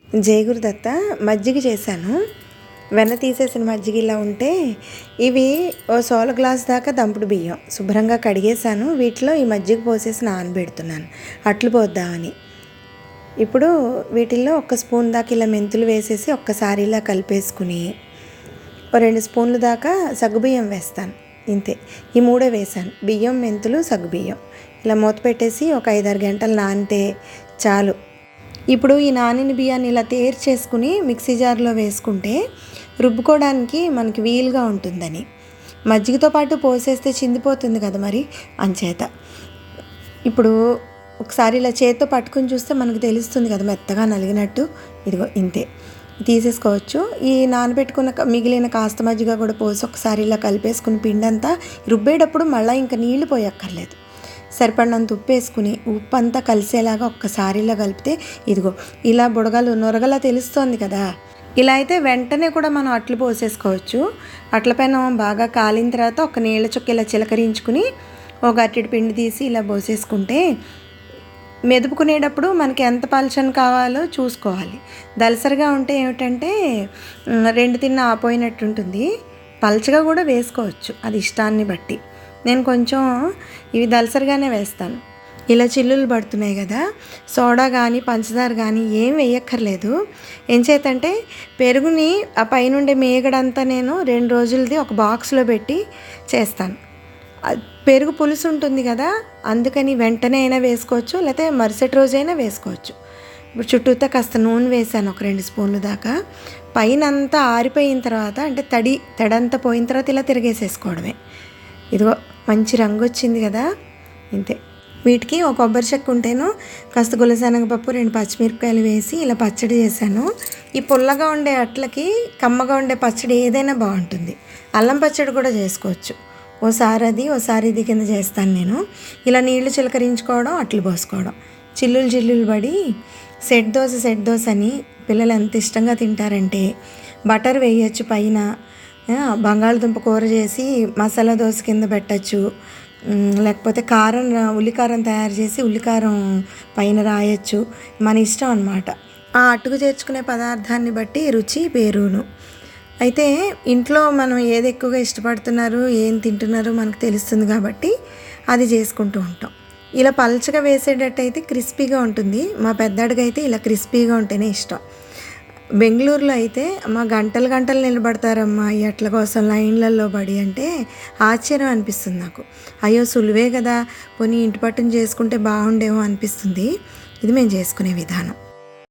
జై గురుదత్త. మజ్జిగ చేశాను. వెన్న తీసేసిన మజ్జిగ ఇలా ఉంటే ఇవి ఓ సోల గ్లాస్ దాకా దంపుడు బియ్యం శుభ్రంగా కడిగేశాను. వీటిలో ఈ మజ్జిగ పోసేసి నానబెడుతున్నాను అట్లు పోద్దామని. ఇప్పుడు వీటిల్లో 1 స్పూన్ దాకా ఇలా మెంతులు వేసేసి ఒక్కసారి ఇలా కలిపేసుకుని ఓ 2 స్పూన్లు దాకా సగ్గుబియ్యం వేస్తాను. ఇంతే, ఈ 3 వేసాను: బియ్యం, మెంతులు, సగ్గుబియ్యం. ఇలా మూత పెట్టేసి ఒక 5-6 గంటలు నానితే చాలు. ఇప్పుడు ఈ నానిన బియ్యాన్ని ఇలా తేరు చేసుకుని మిక్సీ జార్లో వేసుకుంటే రుబ్బుకోవడానికి మనకి వీలుగా ఉంటుందని. మజ్జిగతో పాటు పోసేస్తే చిందిపోతుంది కదా మరి, అంచేత. ఇప్పుడు ఒకసారి ఇలా చేత్తో పట్టుకుని చూస్తే మనకు తెలుస్తుంది కదా మెత్తగా నలిగినట్టు. ఇదిగో ఇంతే, తీసేసుకోవచ్చు. ఈ నానబెట్టుకున్న మిగిలిన కాస్త మజ్జిగ కూడా పోసి ఒకసారి ఇలా కలిపేసుకుని పిండంతా రుబ్బేటప్పుడు మళ్ళీ ఇంకా నీళ్లు పోయక్కర్లేదు. సరిపడినంత ఉప్పు వేసుకుని ఉప్పు అంతా కలిసేలాగా ఒక్కసారి ఇలా కలిపితే ఇదిగో ఇలా బుడగలు నొరగలా తెలుస్తోంది కదా. ఇలా అయితే వెంటనే కూడా మనం అట్లు పోసేసుకోవచ్చు. అట్ల పైన బాగా కాలిన తర్వాత ఒక నీళ్ళ చుక్క ఇలా చిలకరించుకుని ఒక గరిటెడు పిండి తీసి ఇలా పోసేసుకుంటే మెదుపుకునేటప్పుడు మనకి ఎంత పలచని కావాలో చూసుకోవాలి. దలసరిగా ఉంటే ఏమిటంటే 2 తిన్న ఆపోయినట్టు ఉంటుంది. పలచగా కూడా వేసుకోవచ్చు, అది ఇష్టాన్ని బట్టి. నేను కొంచెం ఇవి దలసరిగానే వేస్తాను. ఇలా చిల్లులు పడుతున్నాయి కదా, సోడా కానీ పంచదార కానీ ఏం వేయక్కర్లేదు. ఏం చేతంటే పెరుగుని ఆ పైనుండే మేగడంతా నేను 2 రోజులది ఒక బాక్స్లో పెట్టి చేస్తాను. పెరుగు పులుసు ఉంటుంది కదా, అందుకని వెంటనే అయినా వేసుకోవచ్చు, లేకపోతే మరుసటి రోజైనా వేసుకోవచ్చు. ఇప్పుడు చుట్టూతో కాస్త నూనె వేసాను, ఒక 2 స్పూన్లు దాకా. పైన అంతా ఆరిపోయిన తర్వాత, అంటే తడంతా పోయిన తర్వాత ఇలా తిరిగేసేసుకోవడమే. ఇదిగో మంచి రంగు వచ్చింది కదా, ఇంతే. వీటికి ఒక కొబ్బరి చెక్క ఉంటేను కాస్త గులశనగపప్పు 2 పచ్చిమిరపకాయలు వేసి ఇలా పచ్చడి చేశాను. ఈ పుల్లగా ఉండే అట్లకి కమ్మగా ఉండే పచ్చడి ఏదైనా బాగుంటుంది. అల్లం పచ్చడి కూడా చేసుకోవచ్చు. ఓసారి అది ఓసారి ఇది కింద చేస్తాను నేను. ఇలా నీళ్లు చిలకరించుకోవడం, అట్లు పోసుకోవడం, చిల్లులు పడి సెట్ దోశ అని పిల్లలు ఎంత ఇష్టంగా తింటారంటే బటర్ వేయచ్చు పైన. బంగాళదుంప కూర చేసి మసాలా దోశ కింద పెట్టచ్చు, లేకపోతే ఉల్లికారం తయారు చేసి ఉల్లికారం పైన రాయొచ్చు. మన ఇష్టం అన్నమాట. ఆ అట్టుకు చేర్చుకునే పదార్థాన్ని బట్టి రుచి పేరును. అయితే ఇంట్లో మనం ఏది ఎక్కువగా ఇష్టపడుతున్నారు, ఏం తింటున్నారో మనకు తెలుస్తుంది కాబట్టి అది చేసుకుంటూ ఉంటాం. ఇలా పలచగా వేసేటట్టయితే క్రిస్పీగా ఉంటుంది. మా పెద్దాడికైతే ఇలా క్రిస్పీగా ఉంటేనే ఇష్టం. బెంగళూరులో అయితే గంటలు నిలబడతారమ్మా ఈ అట్ల కోసం లైన్లలో పడి అంటే ఆశ్చర్యం అనిపిస్తుంది నాకు. అయ్యో సులువే కదా, పోనీ ఇంటి పట్టున చేసుకుంటే బాగుండేమో అనిపిస్తుంది. ఇది మేము చేసుకునే విధానం.